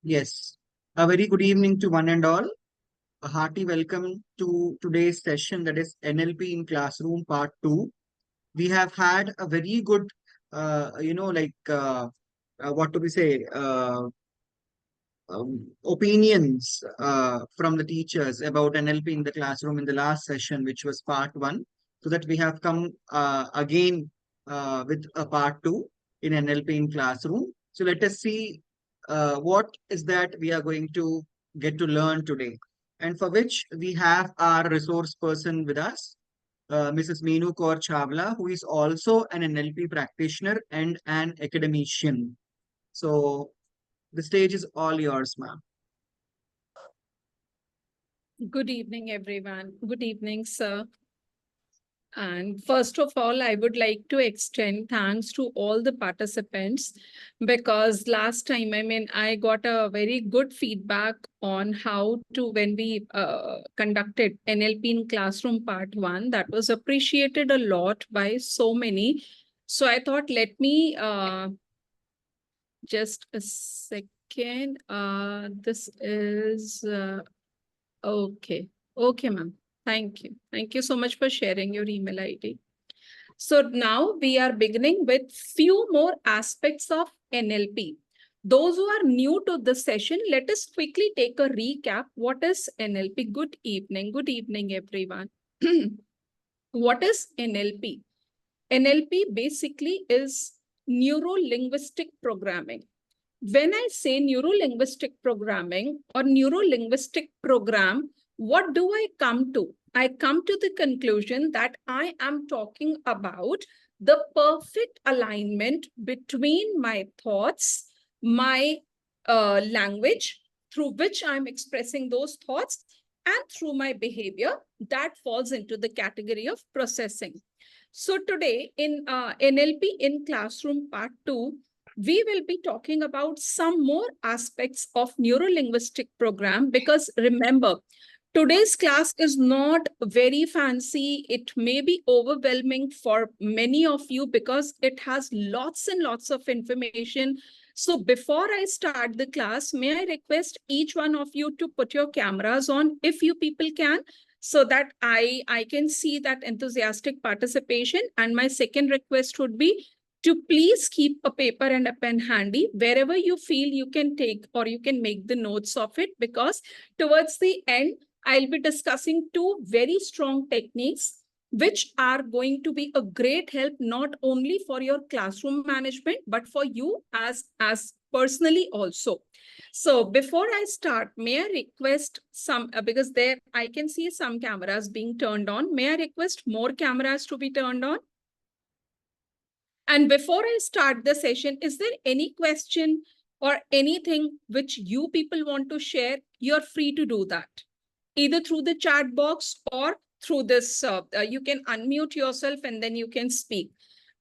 Yes, a very good evening to one and all. A hearty welcome to today's session, that is NLP in Classroom Part 2. We have had a very good, what do we say, opinions from the teachers about NLP in the classroom in the last session, which was Part 1. So that we have come again with a Part 2 in NLP in Classroom. So let us see what is that we are going to get to learn today, and for which we have our resource person with us, Mrs. Meenu Kaur Chawla, who is also an NLP practitioner and an academician. So the stage is all yours, ma'am. Good evening, everyone. Good evening, sir. And first of all, I would like to extend thanks to all the participants because last time, I got a very good feedback on how to, when we conducted NLP in Classroom Part 1, that was appreciated a lot by so many. So I thought, let me just a second. This is okay. Okay, ma'am. Thank you. Thank you so much for sharing your email ID. So now we are beginning with few more aspects of NLP. Those who are new to this session, let us quickly take a recap. What is NLP? Good evening. Good evening, everyone. What is NLP? NLP basically is neuro-linguistic programming. When I say neuro-linguistic programming or neuro-linguistic program, what do I come to? I come to the conclusion that I am talking about the perfect alignment between my thoughts, my language through which I'm expressing those thoughts, and through my behavior that falls into the category of processing. So today in NLP in Classroom Part 2, we will be talking about some more aspects of neuro-linguistic program because remember, today's class is not very fancy. It may be overwhelming for many of you because it has lots and lots of information. So before I start the class, may I request each one of you to put your cameras on if you people can, so that I can see that enthusiastic participation. And my second request would be to please keep a paper and a pen handy. Wherever you feel you can take or you can make the notes of it, because towards the end, I'll be discussing two very strong techniques which are going to be a great help not only for your classroom management, but for you as personally also. So before I start, may I request some, because there I can see some cameras being turned on. May I request more cameras to be turned on? And before I start the session, is there any question or anything which you people want to share? You're free to do that, either through the chat box or through this. You can unmute yourself and then you can speak.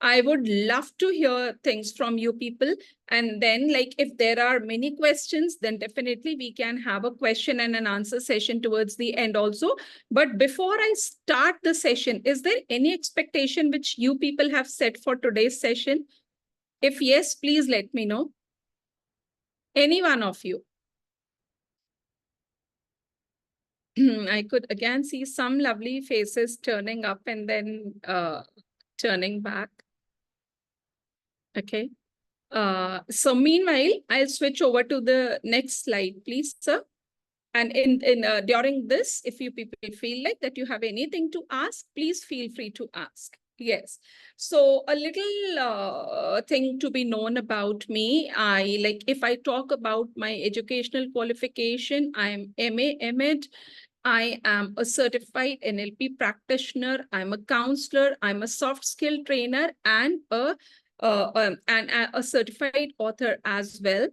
I would love to hear things from you people. And then, like, if there are many questions, then definitely we can have a question and an answer session towards the end also. But before I start the session, is there any expectation which you people have set for today's session? If yes, please let me know. Any one of you. I could again see some lovely faces turning up and then turning back. Okay. So meanwhile, I'll switch over to the next slide, please, sir. And during this, if you people feel like that you have anything to ask, please feel free to ask. Yes. So a little thing to be known about me. If I talk about my educational qualification, I'm MA, MEd. I am a certified NLP practitioner. I'm a counselor. I'm a soft skill trainer and a certified author as well.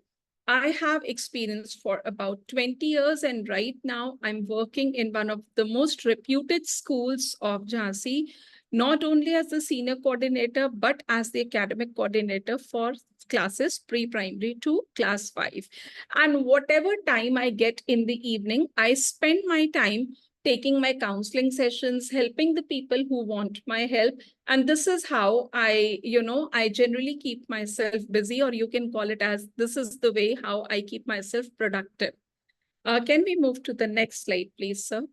I have experience for about 20 years, and right now I'm working in one of the most reputed schools of Jhansi, not only as the senior coordinator, but as the academic coordinator for classes pre-primary to class 5. And whatever time I get in the evening, I spend my time taking my counseling sessions, helping the people who want my help. And this is how I, I generally keep myself busy, or you can call it as this is the way how I keep myself productive. Can we move to the next slide, please, sir?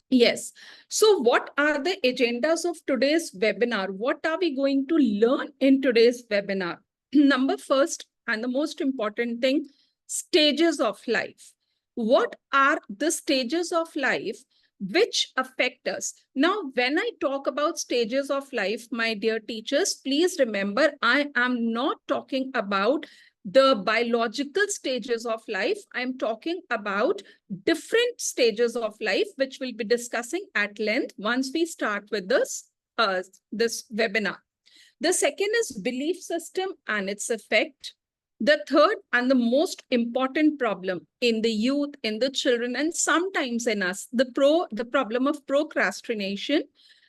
Yes. So what are the agendas of today's webinar? What are we going to learn in today's webinar? Number first, and the most important thing, stages of life. What are the stages of life which affect us? Now, when I talk about stages of life, my dear teachers, please remember, I am not talking about the biological stages of life. I'm talking about different stages of life, which we'll be discussing at length once we start with this webinar. The second is belief system and its effect. The third and the most important problem in the youth, in the children, and sometimes in us, the problem of procrastination.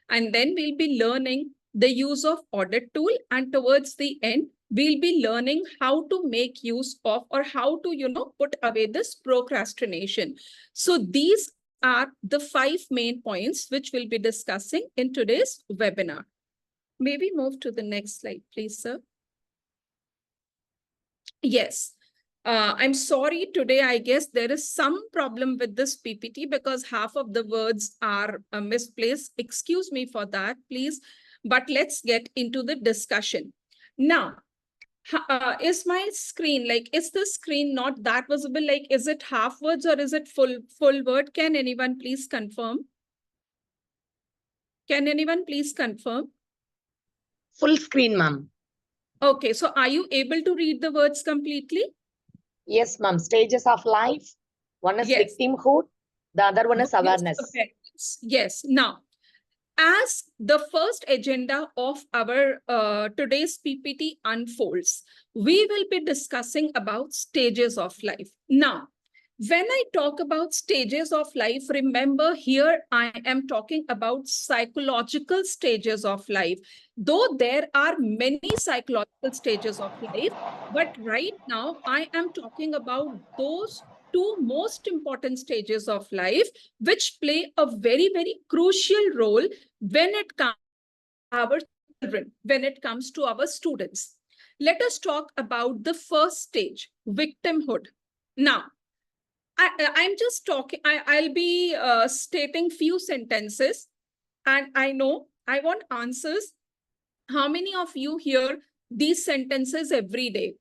And then we'll be learning the use of audit tool. And towards the end, we'll be learning how to make use of, or how to, put away this procrastination. So these are the 5 main points which we'll be discussing in today's webinar. Maybe move to the next slide, please, sir. Yes. I'm sorry today, I guess there is some problem with this PPT because half of the words are misplaced. Excuse me for that, please. But let's get into the discussion. Now, is my screen, is the screen not that visible? Like, is it half words or is it full word? Can anyone please confirm? Can anyone please confirm? Full screen, ma'am. Okay, so are you able to read the words completely? Yes, ma'am. Stages of life. One is Yes. victimhood. The other one is awareness. Yes. Now, as the first agenda of our today's PPT unfolds, we will be discussing about stages of life. Now, when I talk about stages of life, remember here I am talking about psychological stages of life. Though there are many psychological stages of life, but right now I am talking about those 2 most important stages of life, which play a very, very crucial role when it comes to our children, when it comes to our students. Let us talk about the first stage, victimhood. Now, I'm just talking, I'll be stating few sentences, and I know I want answers. How many of you hear these sentences every day?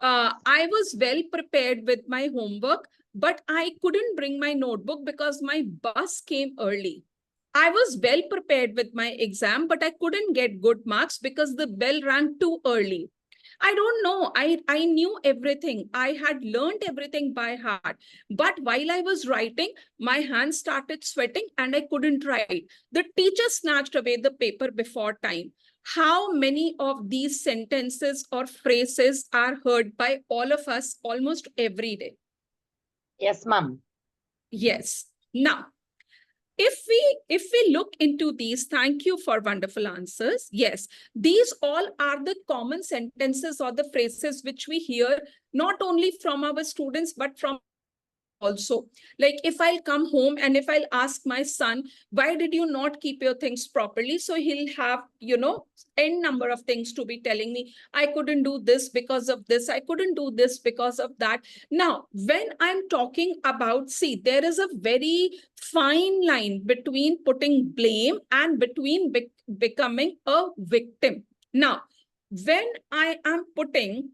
I was well prepared with my homework, but I couldn't bring my notebook because my bus came early. I was well prepared with my exam, but I couldn't get good marks because the bell rang too early. I don't know. I knew everything. I had learned everything by heart. But while I was writing, my hands started sweating and I couldn't write. The teacher snatched away the paper before time. How many of these sentences or phrases are heard by all of us almost every day? Yes, ma'am. Yes. Now, if we look into these, thank you for wonderful answers. Yes, these all are the common sentences or the phrases which we hear not only from our students but from also. Like if I'll come home and if I'll ask my son, why did you not keep your things properly? So he'll have, n number of things to be telling me. I couldn't do this because of this. I couldn't do this because of that. Now, when I'm talking about, see, there is a very fine line between putting blame and between becoming a victim. Now, when I am putting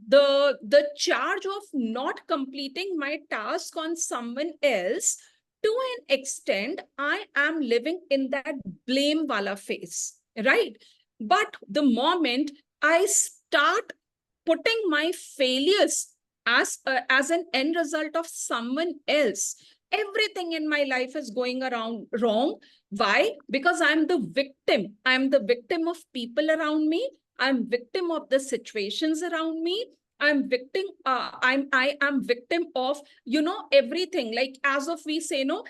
the charge of not completing my task on someone else, to an extent I am living in that blame wala phase, right? But the moment I start putting my failures as an end result of someone else, everything in my life is going around wrong. Why? Because I'm the victim. I'm the victim of people around me. I'm victim of the situations around me. I am victim of, everything. Like as of we say, no,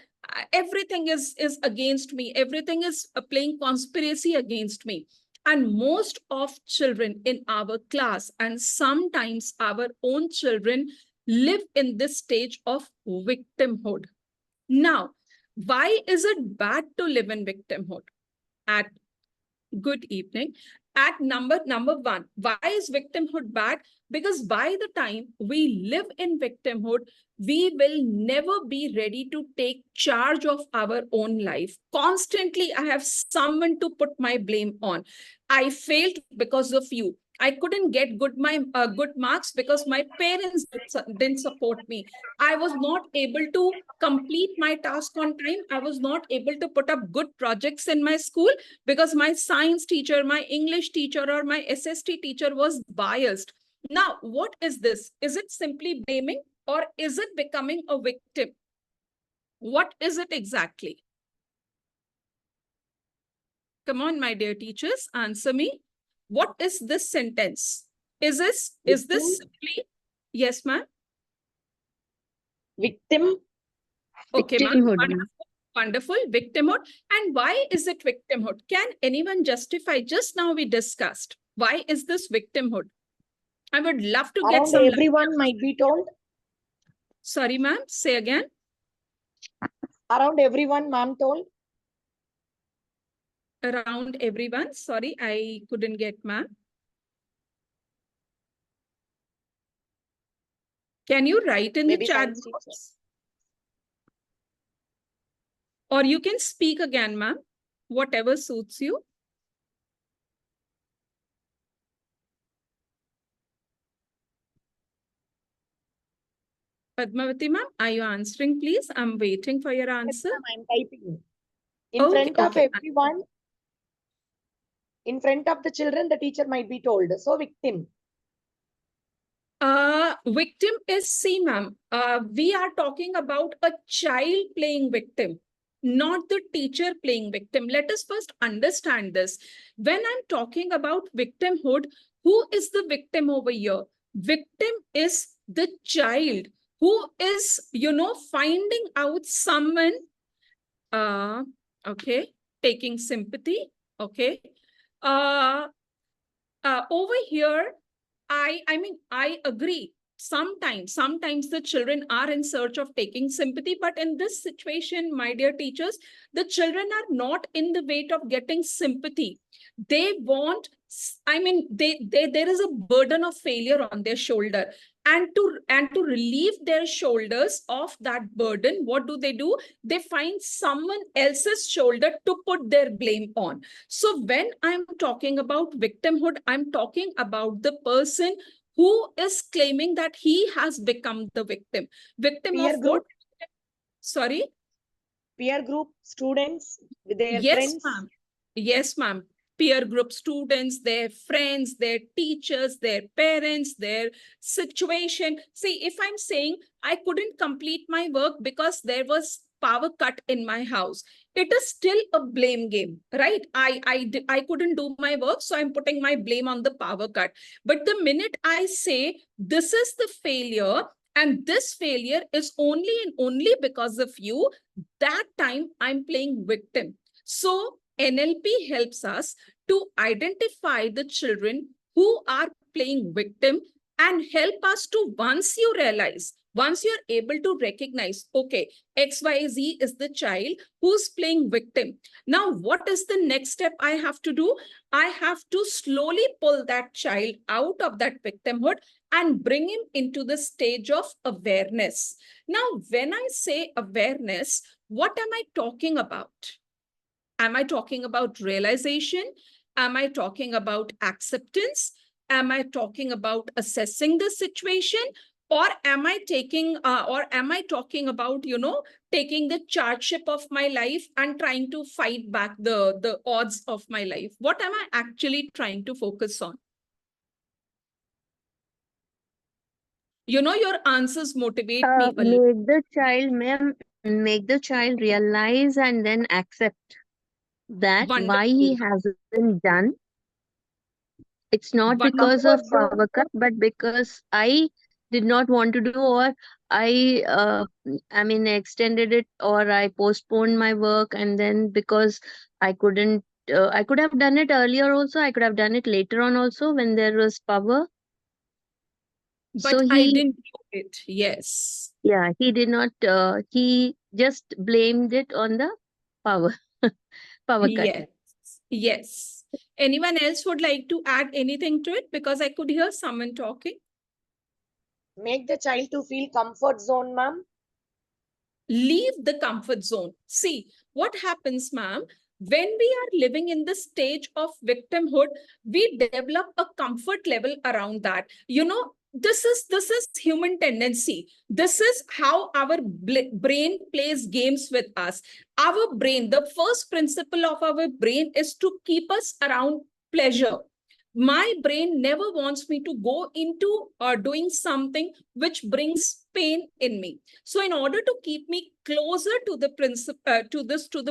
everything is against me. Everything is playing conspiracy against me. And most of children in our class, and sometimes our own children, live in this stage of victimhood. Now, why is it bad to live in victimhood? At good evening. At number one, why is victimhood bad? Because by the time we live in victimhood, we will never be ready to take charge of our own life. Constantly, I have someone to put my blame on. I failed because of you. I couldn't get good marks because my parents didn't support me. I was not able to complete my task on time. I was not able to put up good projects in my school because my science teacher, my English teacher, or my SST teacher was biased. Now, what is this? Is it simply blaming, or is it becoming a victim? What is it exactly? Come on, my dear teachers, answer me. What is this sentence? Is this simply? Yes, ma'am. Victim. Okay, ma'am. Victimhood. Wonderful, wonderful. Victimhood. And why is it victimhood? Can anyone justify? Just now we discussed. Why is this victimhood? I would love to get Around some. everyone might be told. Sorry, ma'am. Say again. Around everyone, ma'am told. Around everyone. Sorry, I couldn't get, ma'am. Can you write in Maybe the chat science teacher. box? Or you can speak again, ma'am. Whatever suits you. Padmavati, ma'am, are you answering, please? I'm waiting for your answer. Yes, ma'am, I'm typing. In front of everyone, in front of the children, the teacher might be told. So victim. Victim is, see, ma'am, we are talking about a child playing victim, not the teacher playing victim. Let us first understand this. When I'm talking about victimhood, who is the victim over here? Victim is the child who is, finding out someone, okay, taking sympathy, okay. Over here, I agree. Sometimes the children are in search of taking sympathy, but in this situation, my dear teachers, the children are not in the weight of getting sympathy. They want, there is a burden of failure on their shoulder. And to relieve their shoulders of that burden, what do? They find someone else's shoulder to put their blame on. So when I'm talking about victimhood, I'm talking about the person who is claiming that he has become the victim. Victim Peer of group. what? Sorry? Peer group, students with their Yes, friends. ma'am. Yes, ma'am. Peer group, students, their friends, their teachers, their parents, their situation. See, if I'm saying I couldn't complete my work because there was power cut in my house, it is still a blame game, right? I couldn't do my work, so I'm putting my blame on the power cut. But the minute I say this is the failure, and this failure is only and only because of you, that time I'm playing victim. So NLP helps us to identify the children who are playing victim and help us to, once you're able to recognize, okay, XYZ is the child who's playing victim. Now, what is the next step I have to do? I have to slowly pull that child out of that victimhood and bring him into the stage of awareness. Now, when I say awareness, what am I talking about? Am I talking about realization? Am I talking about acceptance? Am I talking about assessing the situation? Or am I talking about, taking the chargeship of my life and trying to fight back the odds of my life? What am I actually trying to focus on? Your answers motivate me a lot. Make the child, ma'am, make the child realize and then accept that why he Wonderful. hasn't done. It's not because of Wonderful. Comfort zone. power cut, but because I did not want to do, or I extended it, or I postponed my work, and then because I couldn't, I could have done it earlier also. I could have done it later on also when there was power. So But I he, didn't do it. Yes. yeah, he did not. He just blamed it on the power power cut. Yes. Yes. Anyone else would like to add anything to it? Because I could hear someone talking. Make the child to feel comfort zone, ma'am. Leave the comfort zone. See, what happens, ma'am, when we are living in the stage of victimhood, we develop a comfort level around that. You know, this is human tendency. This is how our brain plays games with us. Our brain, the first principle of our brain is to keep us around pleasure. My brain never wants me to go into doing something which brings pain in me. So in order to keep me closer to the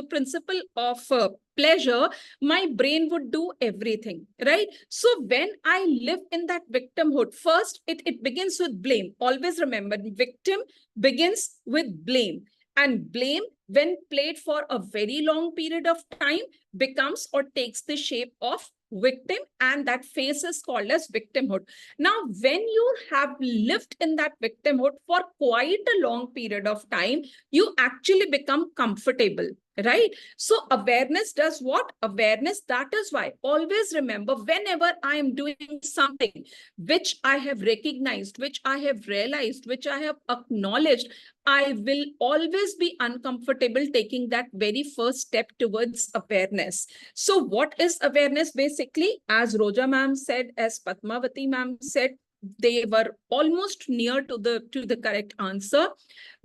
principle of pleasure, my brain would do everything, right? So when I live in that victimhood, first it begins with blame. Always remember, victim begins with blame. And blame, when played for a very long period of time, becomes or takes the shape of victim, and that phase is called as victimhood. Now, when you have lived in that victimhood for quite a long period of time, you actually become comfortable, right? So awareness does what? Awareness, that is why always remember, whenever I am doing something which I have recognized, which I have realized, which I have acknowledged, I will always be uncomfortable taking that very first step towards awareness. So what is awareness basically? As Roja ma'am said, as Padmavati ma'am said, they were almost near to the correct answer.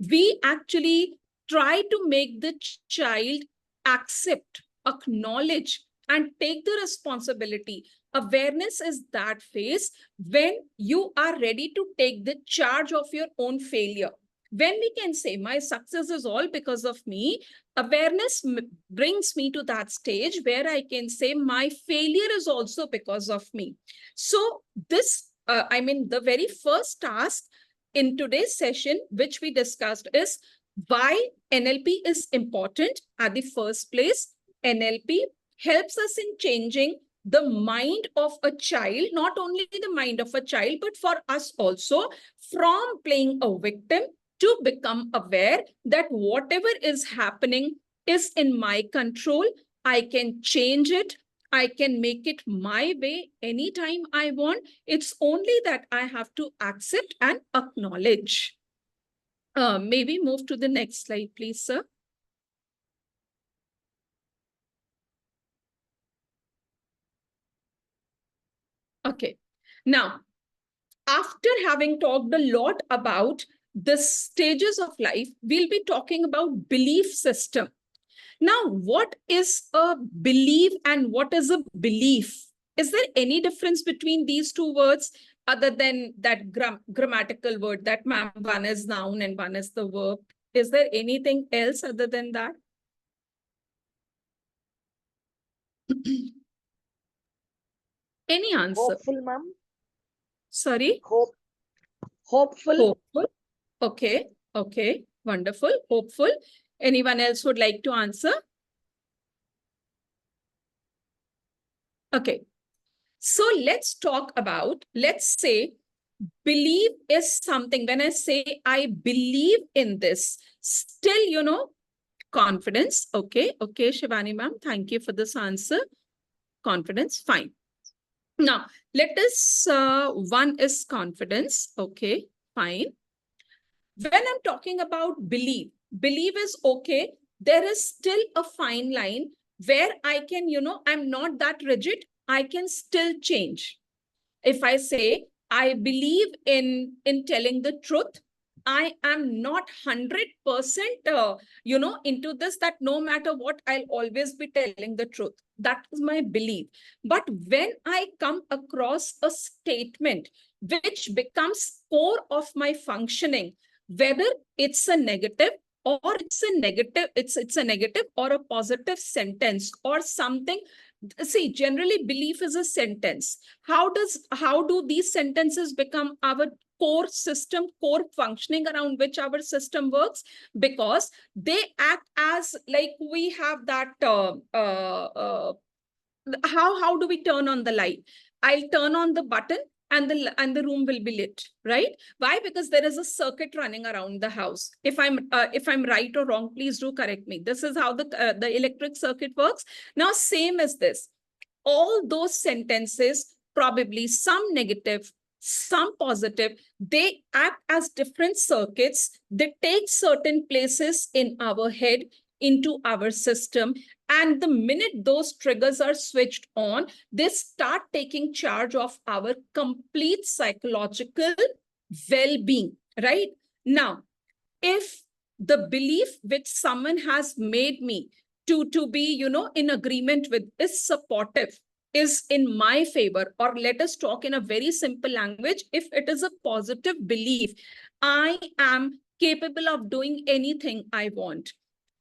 We actually try to make the child accept, acknowledge, and take the responsibility. Awareness is that phase when you are ready to take the charge of your own failure. When we can say my success is all because of me, awareness brings me to that stage where I can say my failure is also because of me. So this, the very first task in today's session, which we discussed, is why NLP is important at the first place. NLP helps us in changing the mind of a child, not only the mind of a child, but for us also, from playing a victim to become aware that whatever is happening is in my control. I can change it. I can make it my way anytime I want. It's only that I have to accept and acknowledge. Maybe move to the next slide, please, sir. Okay. Now, after having talked a lot about the stages of life, we'll be talking about belief system. Now, what is a belief and what is a belief? Is there any difference between these two words other than that grammatical word that ma'am, one is noun and one is the verb? Is there anything else other than that? Any answer? Hopeful, ma'am. Sorry? Hopeful. Hopeful. Okay. Okay. Wonderful. Hopeful. Anyone else would like to answer? Okay. So let's talk about, let's say, believe is something. When I say I believe in this, still, confidence. Okay. Okay, Shivani ma'am, thank you for this answer. Confidence. Fine. Now, let us, one is confidence. Okay, fine. When I'm talking about belief is okay. There is still a fine line where I can, I'm not that rigid. I can still change. If I say, I believe in telling the truth, I am not 100%, into this, that no matter what, I'll always be telling the truth. That is my belief. But when I come across a statement which becomes core of my functioning, whether it's a negative or it's a negative or a positive sentence or something. See, generally belief is a sentence. How do these sentences become our core system, core functioning around which our system works? Because they act as, like, we have that how do we turn on the light? I'll turn on the button and the room will be lit, right? Why? Because there is a circuit running around the house. If I'm right or wrong, please do correct me. This is how the electric circuit works. Now, same as this. All those sentences, probably some negative, some positive, they act as different circuits. They take certain places in our head, into our system. And the minute those triggers are switched on, they start taking charge of our complete psychological well-being, right? Now, if the belief which someone has made me to be, in agreement with is supportive, is in my favor, or let us talk in a very simple language, if it is a positive belief, I am capable of doing anything I want,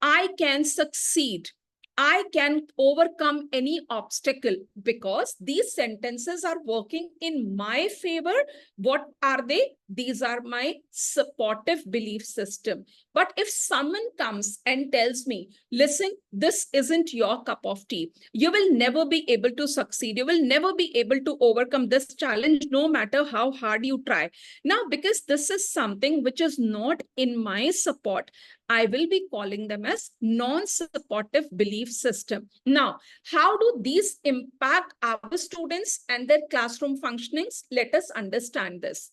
I can succeed, I can overcome any obstacle, because these sentences are working in my favor. What are they? These are my supportive belief system. But if someone comes and tells me, listen, this isn't your cup of tea, you will never be able to succeed, you will never be able to overcome this challenge, no matter how hard you try. Now, because this is something which is not in my support, I will be calling them as non-supportive belief system. Now, how do these impact our students and their classroom functionings? Let us understand this.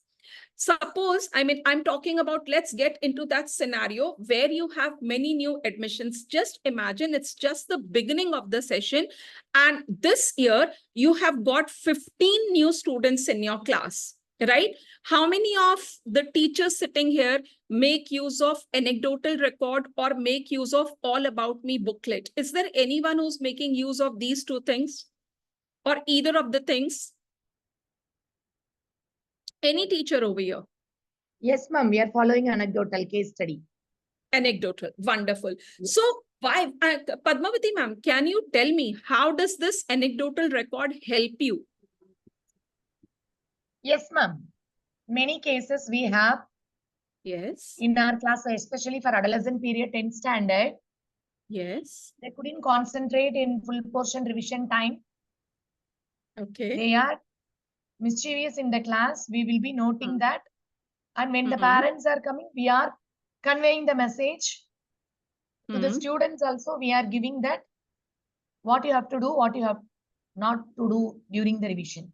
Suppose, I'm talking about, let's get into that scenario where you have many new admissions. Just imagine it's just the beginning of the session. And this year, you have got 15 new students in your class, right? How many of the teachers sitting here make use of anecdotal record or make use of all about me booklet? Is there anyone who's making use of these two things or either of the things? Any teacher over here? Yes, ma'am. We are following anecdotal case study. Anecdotal. Wonderful. Yes. So why, Padmavati ma'am, can you tell me how does this anecdotal record help you? Yes, ma'am. Many cases we have Yes. in our class, especially for adolescent period 10th standard. Yes. They couldn't concentrate in full portion revision time. Okay. They are mischievous in the class. We will be noting that. And when the Mhm. parents are coming, we are conveying the message to the students also. We are giving that what you have to do, what you have not to do during the revision.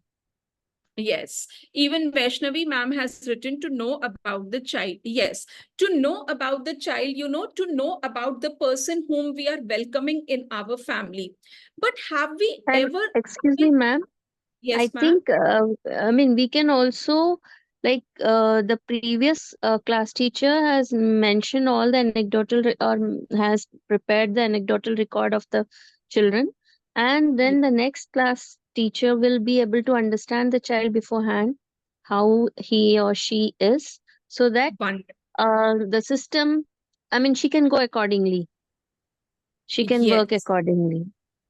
Yes, even Vaishnavi ma'am has written to know about the child. Yes, to know about the child, to know about the person whom we are welcoming in our family. But have we And ever... excuse me, ma'am. I Yes, ma'am. think, we can also, like, the previous class teacher has mentioned all the anecdotal has prepared the anecdotal record of the children. And then the next class teacher will be able to understand the child beforehand, how he or she is, so that Wonderful. the system, she can go accordingly. She can work Yes. accordingly.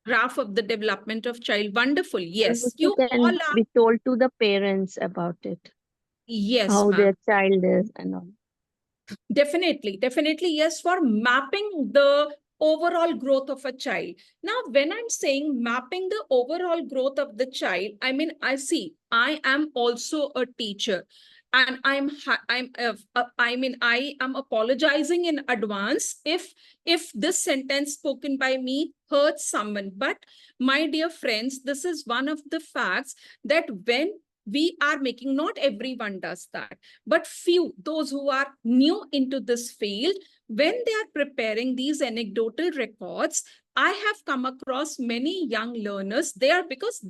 Graph of the development of child. Wonderful. Yes, She you all can are. be told to the parents about it, Yes, how ma'am. their child is and all. Definitely, definitely, yes, for mapping the overall growth of a child. Now, when I'm saying mapping the overall growth of the child, I am also a teacher, and I am apologizing in advance if this sentence spoken by me hurts someone. But my dear friends, this is one of the facts that when we are making, not everyone does that, but few, those who are new into this field, when they are preparing these anecdotal records, I have come across many young learners there, because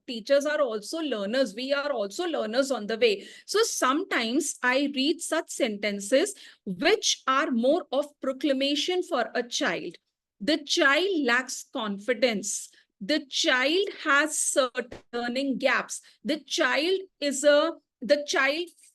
teachers are also learners. We are also learners on the way. So sometimes I read such sentences which are more of proclamation for a child. The child lacks confidence. The child has certain learning gaps. The child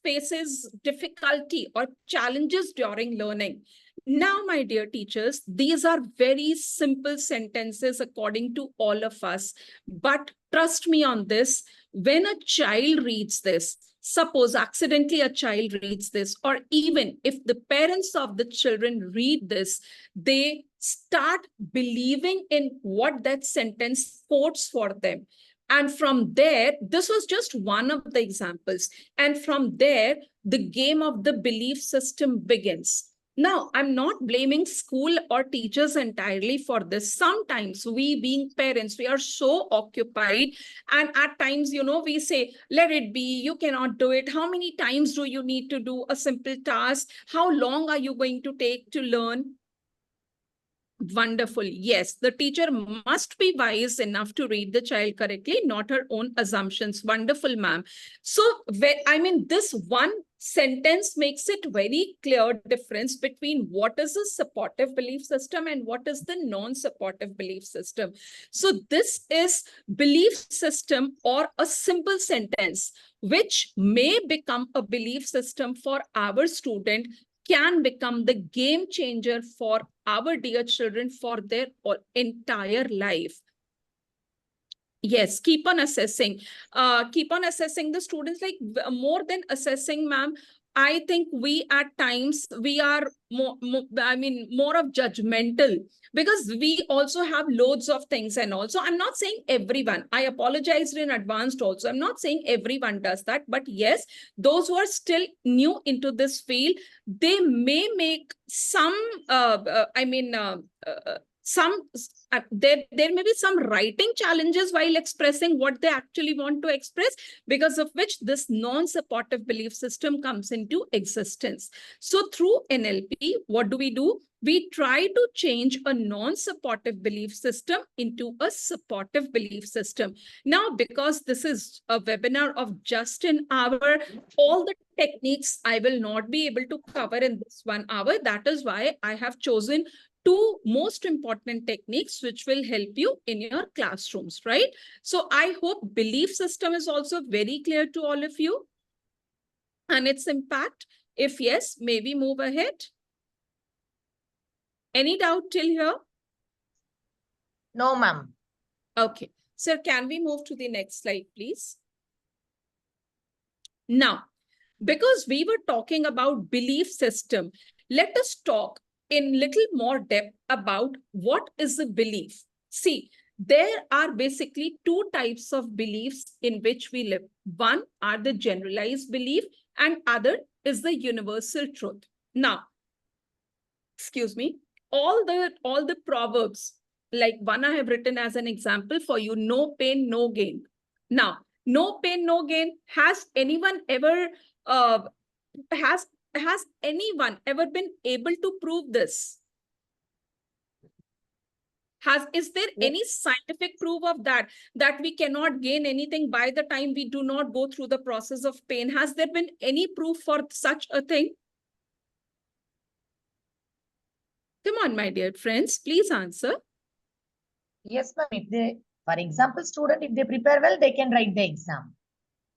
faces difficulty or challenges during learning. Now, my dear teachers, these are very simple sentences according to all of us. But trust me on this, when a child reads this, suppose accidentally a child reads this, or even if the parents of the children read this, they start believing in what that sentence quotes for them. And from there, this was just one of the examples. And from there, the game of the belief system begins. Now, I'm not blaming school or teachers entirely for this. Sometimes we being parents, we are so occupied. And at times, we say, let it be, you cannot do it. How many times do you need to do a simple task? How long are you going to take to learn? Wonderful. Yes, the teacher must be wise enough to read the child correctly, not her own assumptions. Wonderful, ma'am. So, this one sentence makes it very clear difference between what is a supportive belief system and what is the non-supportive belief system. So, this is belief system or a simple sentence which may become a belief system for our student, can become the game changer for our dear children for their entire life. Yes, keep on assessing. Keep on assessing the students, like more than assessing, ma'am. I think we at times, we are more of judgmental, because we also have loads of things. And also, I'm not saying everyone, I apologized in advance also. I'm not saying everyone does that, but yes, those who are still new into this field, they may make some, there may be some writing challenges while expressing what they actually want to express, because of which this non-supportive belief system comes into existence. So through NLP, what do? We try to change a non-supportive belief system into a supportive belief system. Now, because this is a webinar of just an hour, all the techniques I will not be able to cover in this 1 hour. That is why I have chosen 2 most important techniques which will help you in your classrooms, right? So I hope belief system is also very clear to all of you and its impact. If yes, maybe move ahead. Any doubt till here? No, ma'am. Okay. Sir, can we move to the next slide, please? Now, because we were talking about belief system, let us talk in little more depth about what is a belief. See, there are basically 2 types of beliefs in which we live. One are the generalized belief and other is the universal truth. Now, excuse me, all the proverbs, like one I have written as an example for you, no pain, no gain. Now, no pain, no gain, has anyone ever has anyone ever been able to prove this? Is there any scientific proof of that we cannot gain anything by the time we do not go through the process of pain? Has there been any proof for such a thing? Come on, my dear friends, please answer. Yes, ma'am. If they, for example, student, if they prepare well, they can write the exam.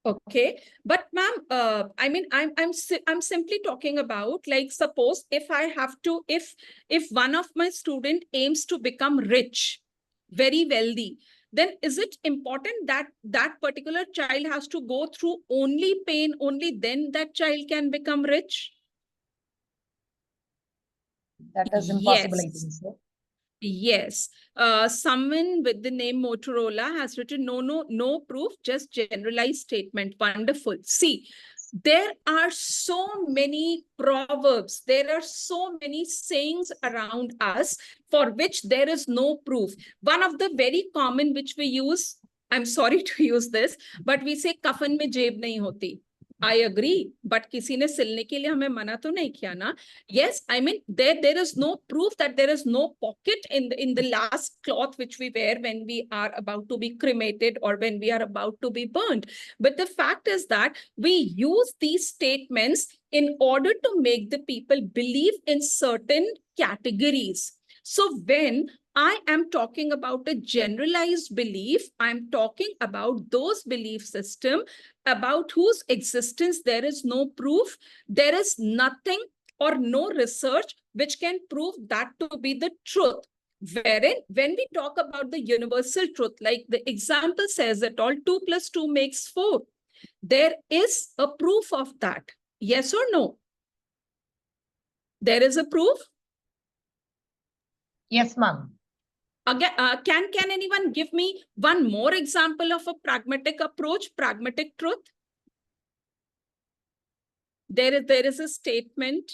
Okay, but ma'am, I'm simply talking about, like, suppose if I have to, if one of my student aims to become rich, very wealthy, then is it important that that particular child has to go through only pain, only then that child can become rich? That is impossible, I Yes. think so. Yes, someone with the name Motorola has written, no proof, just generalized statement. Wonderful. See, there are so many proverbs, there are so many sayings around us for which there is no proof. One of the very common which we use, I'm sorry to use this, but we say kafan mein jeb nahi hoti. I agree, but किसी ने सिलने के लिए हमें मना तो नहीं किया ना? Yes, I mean, there is no proof that there is no pocket in the last cloth which we wear when we are about to be cremated or when we are about to be burned. But the fact is that we use these statements in order to make the people believe in certain categories. So when I am talking about a generalized belief, I'm talking about those belief systems about whose existence there is no proof, there is nothing or no research which can prove that to be the truth. Wherein, when we talk about the universal truth, like the example says that all 2 + 2 makes 4, there is a proof of that. Yes or no? There is a proof? Yes, ma'am. Again, can anyone give me one more example of a pragmatic approach, pragmatic truth? There is a statement,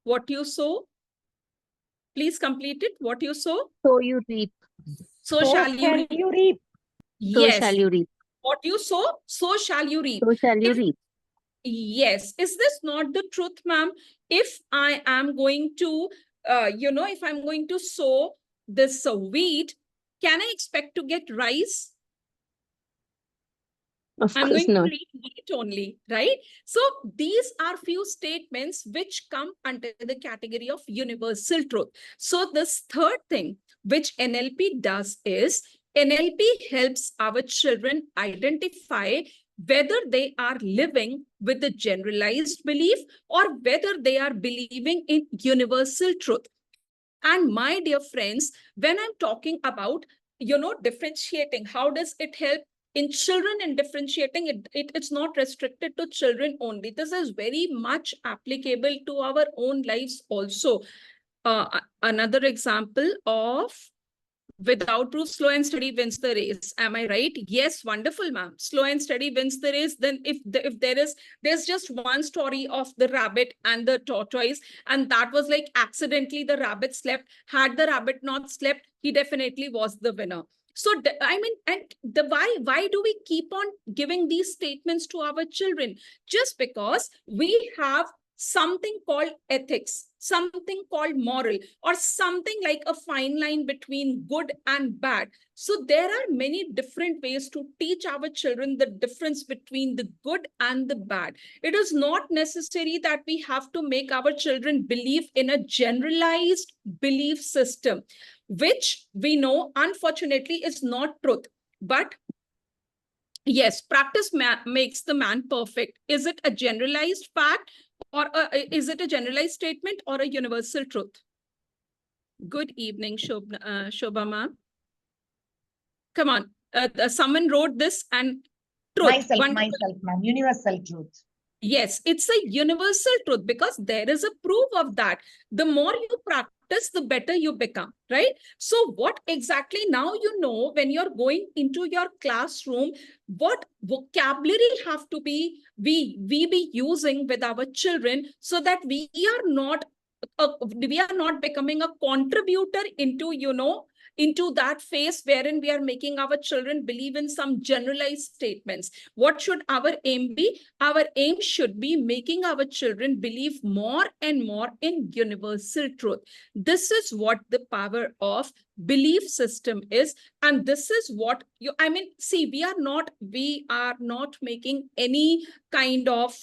what you sow, please complete it. What you sow, So you reap. so shall you reap. you reap. So shall Yes, you reap. what you sow, so shall you reap. So shall you If reap. Yes, is this not the truth, ma'am? If I am going to, if I'm going to sow this wheat, can I expect to get rice? Of I'm course going to not. read wheat only, right? So these are few statements which come under the category of universal truth. So this third thing which NLP does is NLP helps our children identify whether they are living with a generalized belief or whether they are believing in universal truth. And my dear friends, when I'm talking about, differentiating, how does it help in children in differentiating? It's not restricted to children only. This is very much applicable to our own lives also. Another example of without proof, slow and steady wins the race. Am I right? Yes, wonderful, ma'am. Slow and steady wins the race. Then if there's just one story of the rabbit and the tortoise, and that was like accidentally the rabbit slept. Had the rabbit not slept, he definitely was the winner. So I mean, and the why do we keep on giving these statements to our children? Just because we have something called ethics, something called moral, or something like a fine line between good and bad. So there are many different ways to teach our children the difference between the good and the bad. It is not necessary that we have to make our children believe in a generalized belief system, which we know, unfortunately, is not truth. But yes, practice makes the man perfect. Is it a generalized fact, or is it a generalized statement or a universal truth? Good evening, Shobha ma'am. Come on, someone wrote this and truth. Myself, ma'am. Universal truth. Yes, it's a universal truth because there is a proof of that. The more you practice, the better you become, right? So what exactly now when you're going into your classroom, what vocabulary have to be we be using with our children so that we are not becoming a contributor into that phase wherein we are making our children believe in some generalized statements. What should our aim be? Our aim should be making our children believe more and more in universal truth. This is what the power of belief system is. And this is what see, we are not making any kind of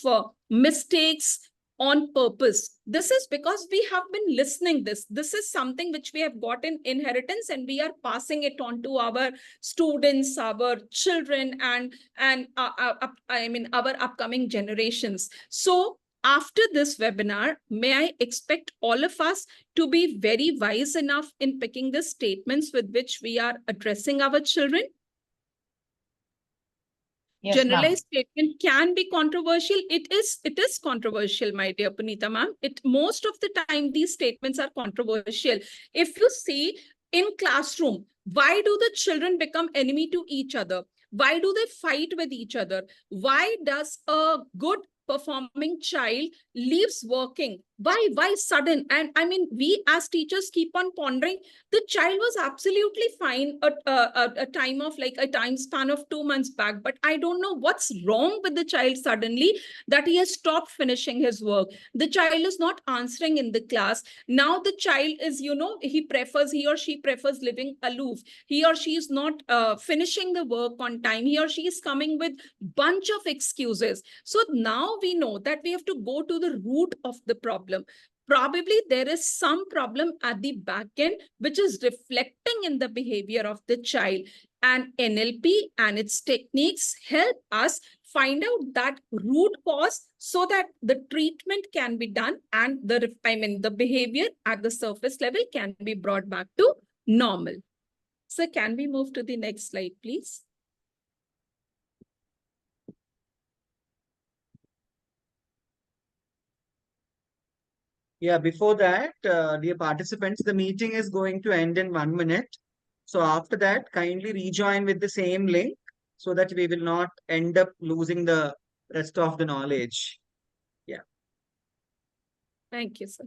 mistakes on purpose. This is because we have been listening this. This is something which we have got in inheritance, and we are passing it on to our students, our children, and our upcoming generations. So after this webinar, may I expect all of us to be very wise enough in picking the statements with which we are addressing our children? Yes, Generalized statement can be controversial. It is controversial, my dear Punita ma'am. Most of the time these statements are controversial. If you see in classroom, why do the children become enemy to each other? Why do they fight with each other? Why does a good performing child leaves working? Why sudden? And I mean, we as teachers keep on pondering, the child was absolutely fine at a time of like a time span of 2 months back, but I don't know what's wrong with the child suddenly that he has stopped finishing his work. The child is not answering in the class. Now the child is, he or she prefers living aloof. He or she is not finishing the work on time. He or she is coming with bunch of excuses. So now we know that we have to go to the root of the problem. Probably there is some problem at the back end which is reflecting in the behavior of the child. And NLP and its techniques help us find out that root cause so that the treatment can be done and the behavior at the surface level can be brought back to normal. So can we move to the next slide, please? Yeah, before that, dear participants, the meeting is going to end in 1 minute. So after that, kindly rejoin with the same link so that we will not end up losing the rest of the knowledge. Yeah. Thank you, sir.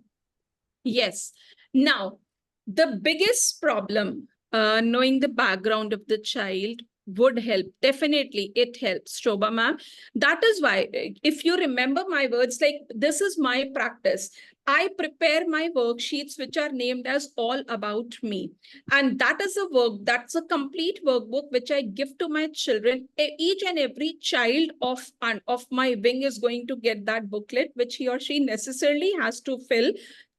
Yes. Now, the biggest problem, knowing the background of the child would help. Definitely, it helps, Shobha ma'am. That is why, if you remember my words, like this is my practice. I prepare my worksheets which are named as All About Me. And that is a that's a complete workbook which I give to my children. Each and every child of my wing is going to get that booklet, which he or she necessarily has to fill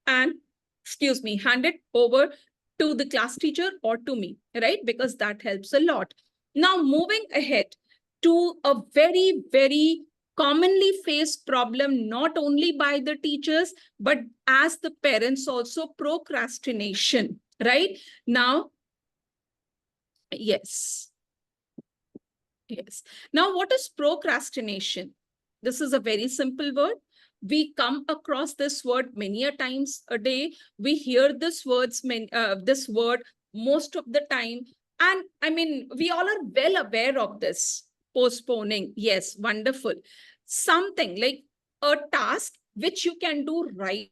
and, excuse me, hand it over to the class teacher or to me, right? Because that helps a lot. Now, moving ahead to a very, very commonly faced problem, not only by the teachers, but as the parents also, procrastination, right? Now, yes. Yes. Now, what is procrastination? This is a very simple word. We come across this word many a times a day. We hear this word most of the time. And I mean, we all are well aware of this. Postponing. Yes, wonderful. Something like a task which you can do right